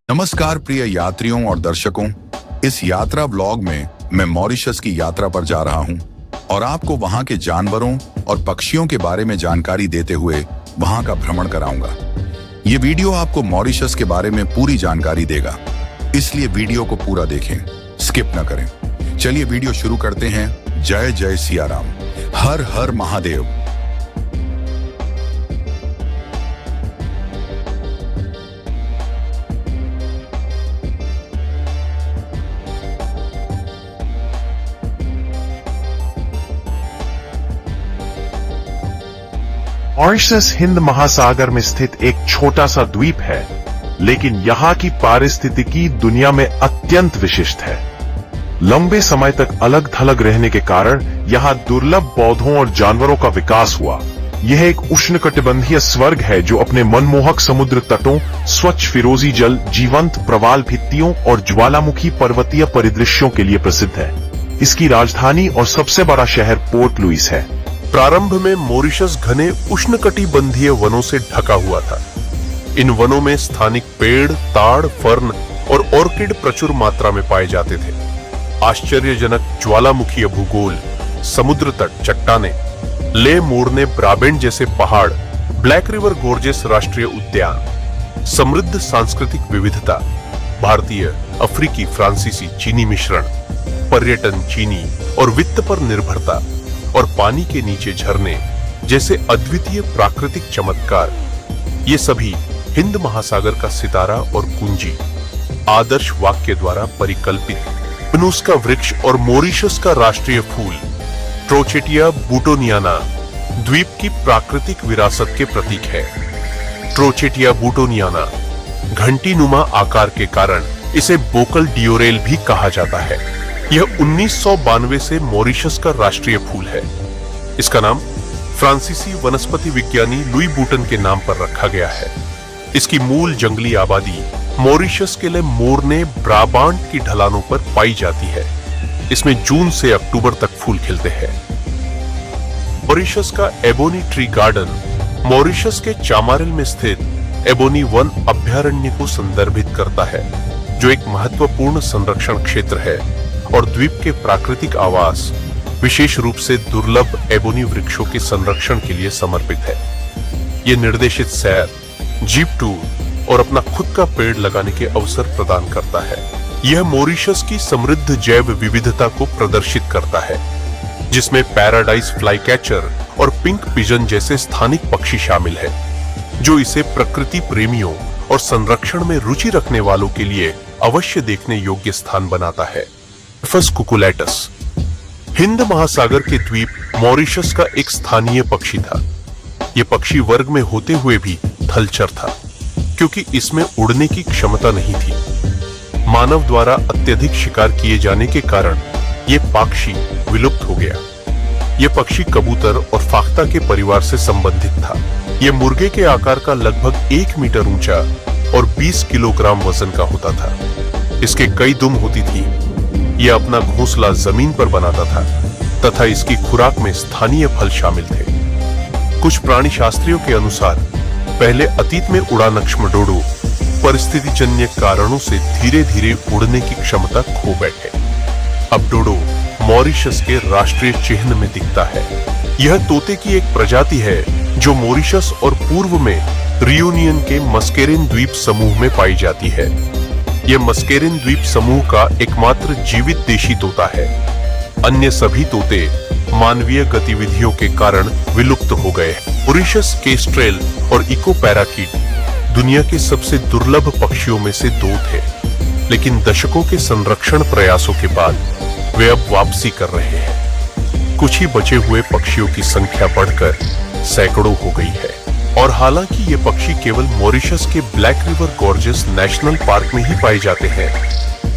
नमस्कार प्रिय यात्रियों और दर्शकों। इस यात्रा ब्लॉग में मैं मॉरिशस की यात्रा पर जा रहा हूं और आपको वहां के जानवरों और पक्षियों के बारे में जानकारी देते हुए वहां का भ्रमण कराऊंगा। ये वीडियो आपको मॉरिशस के बारे में पूरी जानकारी देगा, इसलिए वीडियो को पूरा देखें, स्किप न करें। चलिए वीडियो शुरू करते हैं। जय जय सिया राम, हर हर महादेव। मॉरिशस हिंद महासागर में स्थित एक छोटा सा द्वीप है, लेकिन यहाँ की पारिस्थितिकी दुनिया में अत्यंत विशिष्ट है। लंबे समय तक अलग थलग रहने के कारण यहाँ दुर्लभ पौधों और जानवरों का विकास हुआ। यह एक उष्णकटिबंधीय स्वर्ग है जो अपने मनमोहक समुद्र तटों, स्वच्छ फिरोजी जल, जीवंत प्रवाल भित्तियों और ज्वालामुखी पर्वतीय परिदृश्यों के लिए प्रसिद्ध है। इसकी राजधानी और सबसे बड़ा शहर पोर्ट लुइस है। प्रारंभ में मॉरिशस घने उष्णकटिबंधीय वनों से ढका हुआ था। इन वनों में स्थानिक पेड़, ताड़, फर्न और ऑर्किड प्रचुर मात्रा में पाए जाते थे। आश्चर्यजनक ज्वालामुखीय भूगोल, समुद्र तट, चट्टाने, ले मोरने ब्राबेंड जैसे पहाड़, ब्लैक रिवर गोर्जेस राष्ट्रीय उद्यान, समृद्ध सांस्कृतिक विविधता, भारतीय, अफ्रीकी, फ्रांसीसी, चीनी मिश्रण, पर्यटन, चीनी और वित्त पर निर्भरता और पानी के नीचे झरने जैसे अद्वितीय प्राकृतिक चमत्कार, ये सभी हिंद महासागर का सितारा और कुंजी। आदर्श वाक्य द्वारा परिकल्पित पनूस का वृक्ष और मॉरिशस का राष्ट्रीय फूल ट्रोचेटिया बूटोनियाना द्वीप की प्राकृतिक विरासत के प्रतीक है। ट्रोचेटिया बूटोनियाना घंटी नुमा आकार के कारण इसे बोकल डियोरेल भी कहा जाता है। यह 1992 से मॉरिशस का राष्ट्रीय फूल है। इसका नाम फ्रांसीसी वनस्पति विज्ञानी लुई बूटन के नाम पर रखा गया है। इसकी मूल जंगली आबादी मॉरिशस के लिए मोरने ब्राबांड की ढलानों पर पाई जाती है। इसमें जून से अक्टूबर तक फूल खिलते हैं। मॉरिशस का एबोनी ट्री गार्डन मॉरिशस के चामारिल में स्थित एबोनी वन अभयारण्य को संदर्भित करता है, जो एक महत्वपूर्ण संरक्षण क्षेत्र है और द्वीप के प्राकृतिक आवास, विशेष रूप से दुर्लभ एबोनी वृक्षों के संरक्षण के लिए समर्पित है। ये निर्देशित सैर, जीप टूर और अपना खुद का पेड़ लगाने के अवसर प्रदान करता है। यह मॉरिशस की समृद्ध जैव विविधता को प्रदर्शित करता है, जिसमें पैराडाइज फ्लाईकैचर और पिंक पिजन जैसे स्थानिक पक्षी शामिल है, जो इसे प्रकृति प्रेमियों और संरक्षण में रुचि रखने वालों के लिए अवश्य देखने योग्य स्थान बनाता है। एफस कुकुलेटस हिंद महासागर के द्वीप मॉरिशस का एक स्थानीय पक्षी था। यह पक्षी वर्ग में होते हुए भी थलचर था, क्योंकि इसमें उड़ने की क्षमता नहीं थी। मानव द्वारा अत्यधिक शिकार किए जाने के कारण यह पक्षी विलुप्त हो गया। यह पक्षी कबूतर और फाख्ता के परिवार से संबंधित था। यह मुर्गे के आकार का लगभग 1 मीटर ऊंचा और 20 किलोग्राम वजन का होता था। इसके कई दुम होती थी। यह अपना घोंसला जमीन पर बनाता था तथा इसकी खुराक में स्थानीय फल शामिल थे। कुछ प्राणी शास्त्रियों के अनुसार पहले अतीत में उड़ानक्षम डोडो परिस्थितिजन्य कारणों से धीरे धीरे उड़ने की क्षमता खो बैठे। अब डोडो मॉरिशस के राष्ट्रीय चिन्ह में दिखता है। यह तोते की एक प्रजाति है जो मॉरिशस और पूर्व में रियूनियन के मस्केरेन द्वीप समूह में पाई जाती है। यह मस्केरेन द्वीप समूह का एकमात्र जीवित देशी तोता है। अन्य सभी तोते मानवीय गतिविधियों के कारण विलुप्त हो गए हैं। मॉरिशस केस्ट्रेल और इको पैराकीट दुनिया के सबसे दुर्लभ पक्षियों में से 2 थे, लेकिन दशकों के संरक्षण प्रयासों के बाद वे अब वापसी कर रहे हैं। कुछ ही बचे हुए पक्षियों की संख्या बढ़कर सैकड़ों हो गई है। और हालांकि ये पक्षी केवल मॉरिशस के black River Gorges National park में ही पाए जाते हैं,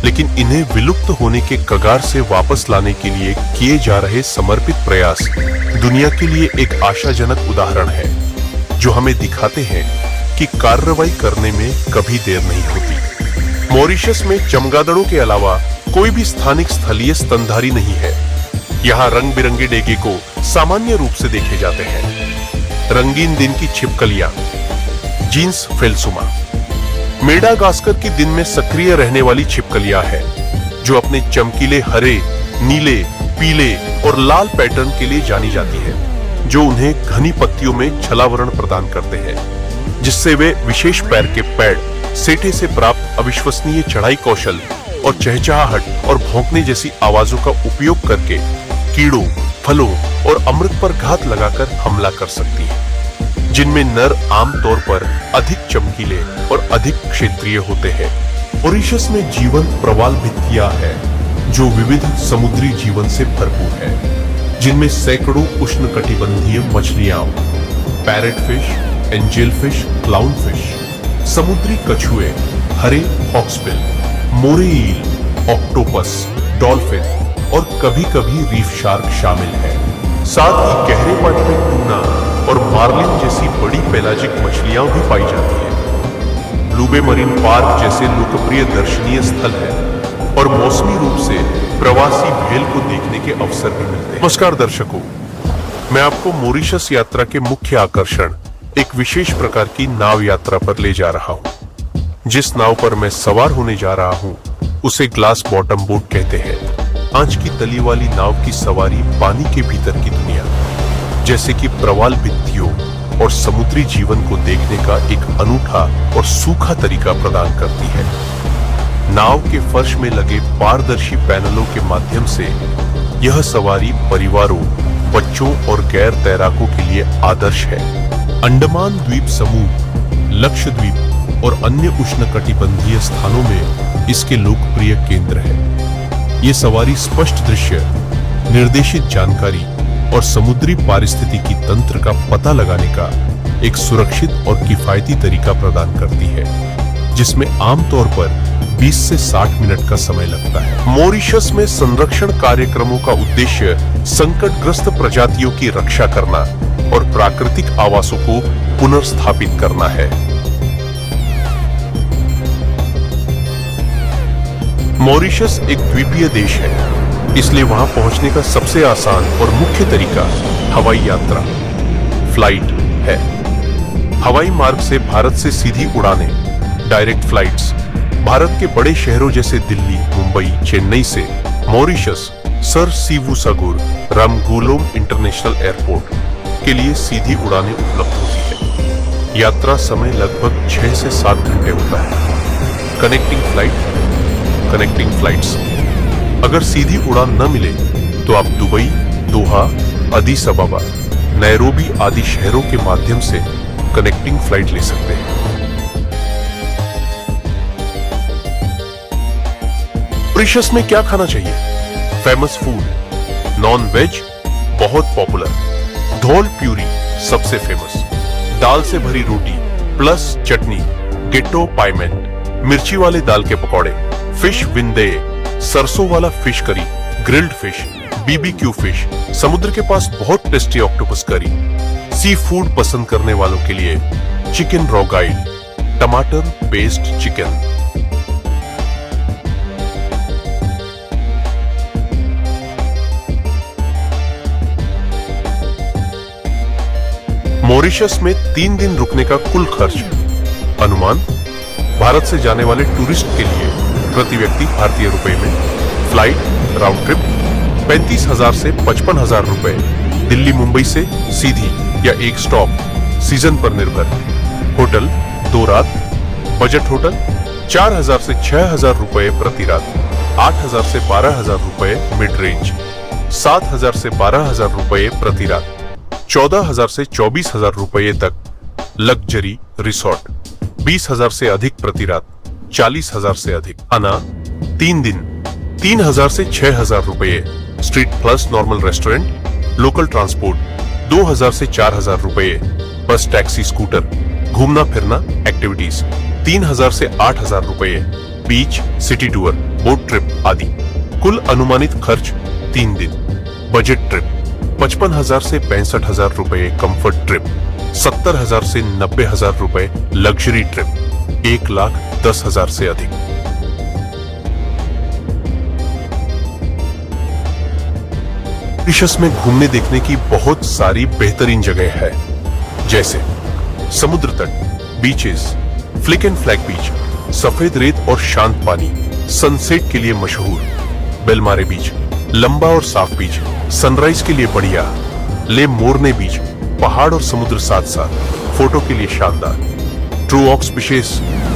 लेकिन इन्हें विलुप्त होने के कगार से वापस लाने के लिए किए जा रहे समर्पित प्रयास दुनिया के लिए एक आशाजनक उदाहरण है, जो हमें दिखाते हैं कि कार्रवाई करने में कभी देर नहीं होती। मॉरिशस में चमगादड़ों के अलावा कोई भी स्थानिक स्थलीय स्तनधारी नहीं है। यहाँ रंग बिरंगे डेगे को सामान्य रूप से देखे जाते हैं। रंगीन दिन की छिपकलियां, जीन्स फेल्सुमा, मेडागास्कर की दिन में सक्रिय रहने वाली छिपकलियां है, जो अपने चमकीले हरे, नीले, पीले और लाल पैटर्न के लिए जानी जाती है, जो उन्हें घनी पत्तियों में छलावरण प्रदान करते हैं, जिससे वे विशेष पैर के पैड, सेटे से प्राप्त अविश्वसनीय चढ़ाई कौशल और चहचहाहट और भौंकने जैसी आवाजों का उपयोग करके कीड़ों, फलों और अमृत पर घात लगाकर हमला कर सकती है, जिनमें नर आमतौर पर अधिक चमकीले और अधिक क्षेत्रीय होते हैं। मॉरिशस में जीवंत प्रवाल भित्तियां हैं, जो विविध समुद्री जीवन से भरपूर है, जिनमें सैकड़ों उष्णकटिबंधीय मछलियां, parrot fish, angel fish, clown fish, समुद्री कछुए, हरे हॉक्सबिल, मोरे ईल, ऑक्टोपस, डॉल्फिन और कभी-कभी रीफ शार्क शामिल है। साथ ही गहरे पानी में टूना और मार्लिन जैसी बड़ी पेलाजिक मछलियां भी पाई जाती हैं। लूबे मरीन पार्क जैसे लोकप्रिय दर्शनीय स्थल है और मौसमी रूप से प्रवासी भेल को देखने के अवसर भी मिलते हैं। नमस्कार दर्शकों, मैं आपको मॉरिशस यात्रा के मुख्य आकर्षण, एक विशेष प्रकार की नाव यात्रा पर ले जा रहा हूँ। जिस नाव पर मैं सवार होने जा रहा हूँ उसे ग्लास बॉटम बोट कहते हैं। कांच की तली वाली नाव की सवारी पानी के भीतर की दुनिया, जैसे कि प्रवाल भित्तियों और समुद्री जीवन को देखने का एक अनूठा और सूखा तरीका प्रदान करती है। नाव के फर्श में लगे पारदर्शी पैनलों के माध्यम से यह सवारी परिवारों, बच्चों और गैर तैराकों के लिए आदर्श है। अंडमान द्वीप समूह, लक्षद्वीप और अन्य उष्णकटिबंधीय स्थानों में इसके लोकप्रिय केंद्र है। ये सवारी स्पष्ट दृश्य, निर्देशित जानकारी और समुद्री पारिस्थितिकी तंत्र का पता लगाने का एक सुरक्षित और किफायती तरीका प्रदान करती है, जिसमें आमतौर पर 20 से 60 मिनट का समय लगता है। मॉरिशस में संरक्षण कार्यक्रमों का उद्देश्य संकटग्रस्त प्रजातियों की रक्षा करना और प्राकृतिक आवासों को पुनर्स्थापित करना है। मॉरिशस एक द्वीपीय देश है, इसलिए वहां पहुंचने का सबसे आसान और मुख्य तरीका हवाई यात्रा, फ्लाइट है। हवाई मार्ग से भारत से सीधी उड़ानें, डायरेक्ट फ्लाइट्स, भारत के बड़े शहरों जैसे दिल्ली, मुंबई, चेन्नई से मॉरिशस सर सीवूसागुर रामगुलोम इंटरनेशनल एयरपोर्ट के लिए सीधी उड़ानें उपलब्ध होती है। यात्रा समय लगभग 6 से 7 घंटे होता है। कनेक्टिंग फ्लाइट्स, अगर सीधी उड़ान न मिले तो आप दुबई, दोहा, अदीस अबाबा, नैरोबी आदि शहरों के माध्यम से कनेक्टिंग फ्लाइट ले सकते हैं। मॉरिशस में क्या खाना चाहिए? फेमस फूड, नॉन वेज बहुत पॉपुलर। धोल प्यूरी सबसे फेमस, दाल से भरी रोटी प्लस चटनी, गेटो पाइमेंट, मिर्ची वाले दाल के पकौड़े, फिश विंदे, सरसों वाला fish curry, grilled fish, BBQ fish, समुद्र के पास बहुत टेस्टी ऑक्टोपस करी। सी फूड पसंद करने वालों के लिए चिकन रोगाइल, टमाटर बेस्ड चिकन। मॉरिशस में 3 दिन रुकने का कुल खर्च अनुमान भारत से जाने वाले टूरिस्ट के लिए प्रति व्यक्ति भारतीय रुपए में फ्लाइट राउंड ट्रिप 35,000 से 55,000 रुपए, दिल्ली मुंबई से सीधी या एक स्टॉप, सीजन पर निर्भर। होटल 2 रात, बजट होटल 4,000 से 6,000 रुपए प्रति रात, 8,000 से 12,000 रुपए मिड रेंज, 7,000 से 12,000 रुपए प्रति रात, 14,000 से 24,000 रुपए तक लग्जरी रिसोर्ट, 20,000 से अधिक प्रति रात, 40,000 से अधिक। खाना 3 दिन 3,000 से 6,000 रुपए, street plus normal restaurant, local transport 2,000 से 4,000 रुपए, बस टैक्सी स्कूटर, घूमना फिरना एक्टिविटीज 3,000 से 8,000 रुपए, बीच सिटी टूर, बोट ट्रिप आदि। कुल अनुमानित खर्च 3 दिन। बजट ट्रिप 55,000 से 65,000 रुपए कंफर्ट ट्रिप, 70,000 से 90,000 रुपए लग्जरी ट्रिप, 1,10,000 से अधिक। मॉरिशस में घूमने देखने की बहुत सारी बेहतरीन जगह है, जैसे समुद्र तट, beaches, flick and flag beach, सफेद रेत और शांत पानी, सनसेट के लिए मशहूर। बेलमारे बीच, लंबा और साफ बीच, सनराइज के लिए बढ़िया। ले मोरने बीच, पहाड़ और समुद्र साथ साथ, फोटो के लिए शानदार। ट्रू ऑक्स विशेष,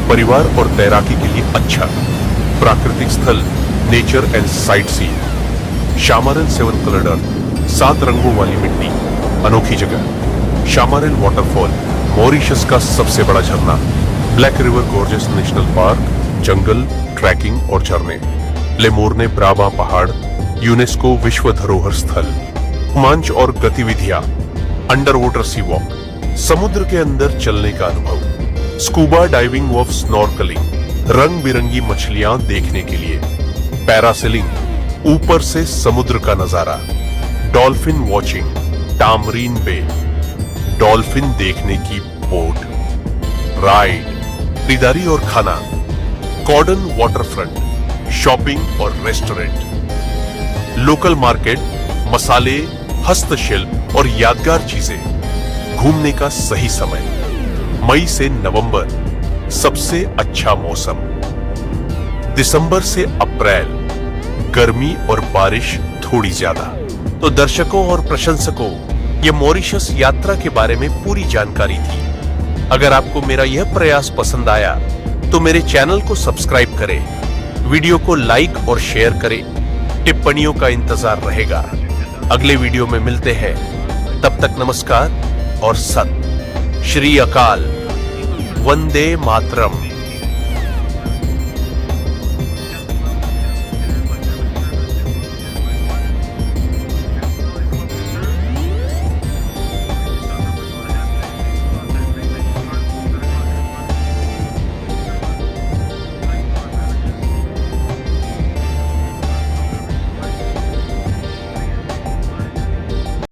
परिवार और तैराकी के लिए अच्छा। प्राकृतिक स्थल, nature and site scene. Chamarel 7 coloured earth, 7 रंगों वाली मिट्टी, अनोखी जगह। शामारन वाटरफॉल, मॉरिशस का सबसे बड़ा झरना। Black River Gorges National Park, जंगल, ट्रैकिंग और झरने। लेमोरने ब्राबा पहाड़, यूनेस्को विश्व धरोहर स्थल। रोमांच और गतिविधियां, अंडर वाटर सी वॉक, समुद्र के अंदर चलने का अनुभव। स्कूबा डाइविंग व स्नॉर्कलिंग, रंग बिरंगी मछलियां देखने के लिए। पैरासेलिंग, ऊपर से समुद्र का नजारा। डॉल्फिन वॉचिंग, टामरीन बे, डॉल्फिन देखने की बोट। राइड, खरीदारी और खाना। कॉर्डन वाटरफ्रंट, शॉपिंग और रेस्टोरेंट। लोकल मार्केट, मसाले, हस्तशिल्प और यादगार चीजें। घूमने का सही समय मई से नवंबर, सबसे अच्छा मौसम। दिसंबर से अप्रैल, गर्मी और बारिश थोड़ी ज्यादा। तो दर्शकों और प्रशंसकों, ये मॉरिशस यात्रा के बारे में पूरी जानकारी थी। अगर आपको मेरा यह प्रयास पसंद आया तो मेरे चैनल को सब्सक्राइब करें, वीडियो को लाइक और शेयर करें। टिप्पणियों का इंतजार रहेगा। अगले वीडियो में मिलते हैं, तब तक नमस्कार और सत श्री अकाल। वंदे मातरम।